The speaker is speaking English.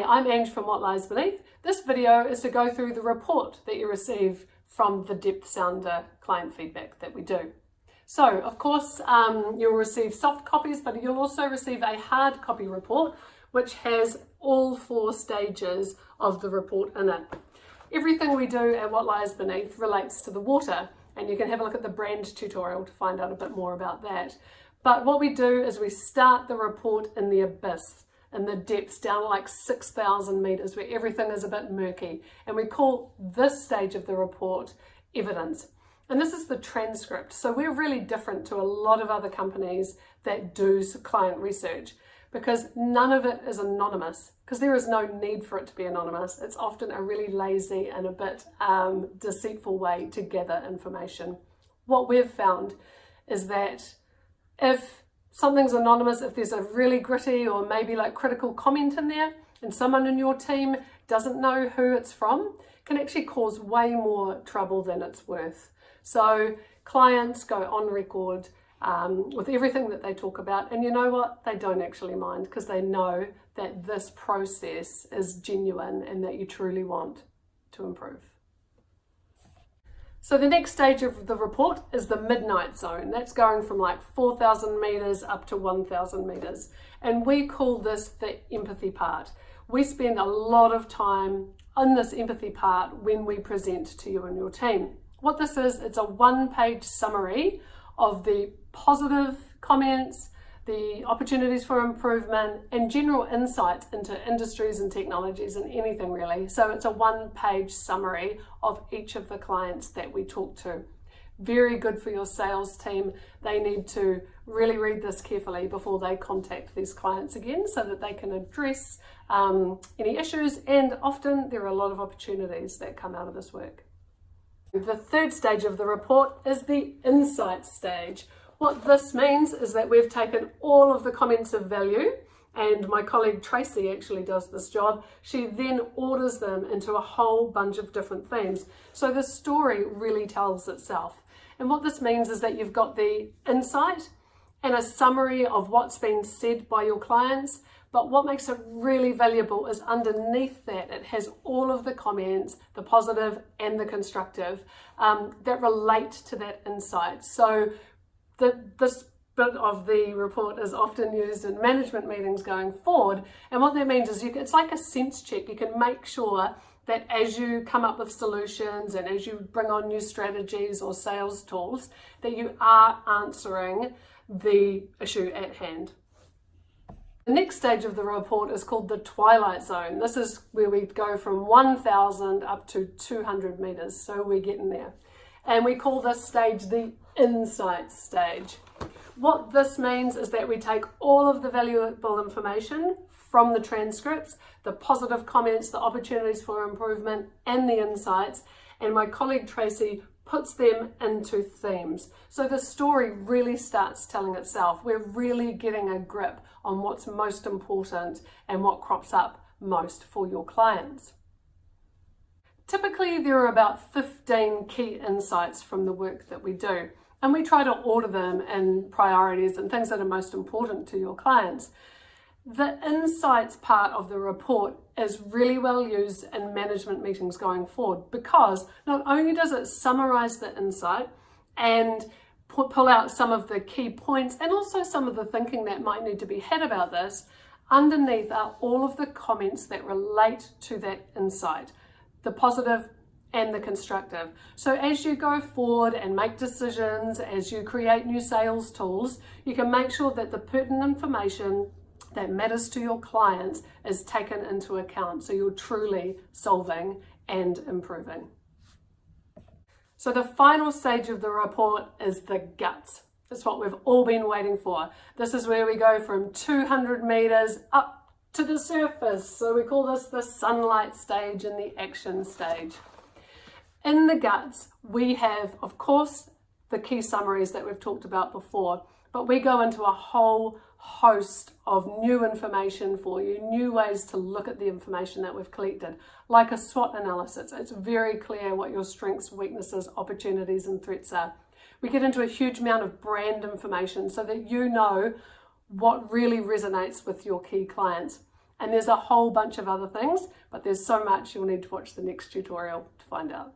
I'm Ange from What Lies Beneath. This video is to go through the report that you receive from the Depth Sounder client feedback that we do. So, of course, you'll receive soft copies, but you'll also receive a hard copy report, which has all 4 stages of the report in it. Everything we do at What Lies Beneath relates to the water, and you can have a look at the brand tutorial to find out a bit more about that. But what we do is we start the report in the abyss, in the depths down like 6,000 meters, where everything is a bit murky. And we call this stage of the report evidence. And this is the transcript. So we're really different to a lot of other companies that do client research, because none of it is anonymous, because there is no need for it to be anonymous. It's often a really lazy and a bit deceitful way to gather information. What we've found is that if something's anonymous, if there's a really gritty or maybe like critical comment in there and someone in your team doesn't know who it's from, can actually cause way more trouble than it's worth. So clients go on record with everything that they talk about, and you know what? They don't actually mind, because they know that this process is genuine and that you truly want to improve. So the next stage of the report is the midnight zone. That's going from like 4,000 meters up to 1,000 meters. And we call this the empathy part. We spend a lot of time on this empathy part when we present to you and your team. What this is, it's a 1-page summary of the positive comments, the opportunities for improvement, and general insights into industries and technologies and anything really. So it's a 1-page summary of each of the clients that we talk to. Very good for your sales team. They need to really read this carefully before they contact these clients again, so that they can address any issues, and often there are a lot of opportunities that come out of this work. The third stage of the report is the insights stage. What this means is that we've taken all of the comments of value, and my colleague Tracy actually does this job. She then orders them into a whole bunch of different themes. So the story really tells itself. And what this means is that you've got the insight and a summary of what's been said by your clients. But what makes it really valuable is underneath that, it has all of the comments, the positive and the constructive, that relate to that insight. So this bit of the report is often used in management meetings going forward. And what that means is it's like a sense check. You can make sure that as you come up with solutions and as you bring on new strategies or sales tools, that you are answering the issue at hand. The next stage of the report is called the Twilight Zone. This is where we go from 1,000 up to 200 meters. So we're getting there. And we call this stage the insights stage. What this means is that we take all of the valuable information from the transcripts, the positive comments, the opportunities for improvement, and the insights, and my colleague Tracy puts them into themes. So the story really starts telling itself. We're really getting a grip on what's most important and what crops up most for your clients. Typically, there are about 15 key insights from the work that we do, and we try to order them in priorities and things that are most important to your clients. The insights part of the report is really well used in management meetings going forward, because not only does it summarize the insight and pull out some of the key points and also some of the thinking that might need to be had about this, underneath are all of the comments that relate to that insight, the positive and the constructive. So as you go forward and make decisions, as you create new sales tools, you can make sure that the pertinent information that matters to your clients is taken into account, so you're truly solving and improving. So the final stage of the report is the guts. It's what we've all been waiting for. This is where we go from 200 meters up to the surface. So we call this the sunlight stage and the action stage. In the guts, we have, of course, the key summaries that we've talked about before, but we go into a whole host of new information for you, new ways to look at the information that we've collected, like a SWOT analysis. It's very clear what your strengths, weaknesses, opportunities, and threats are. We get into a huge amount of brand information so that you know what really resonates with your key clients. And there's a whole bunch of other things, but there's so much you'll need to watch the next tutorial to find out.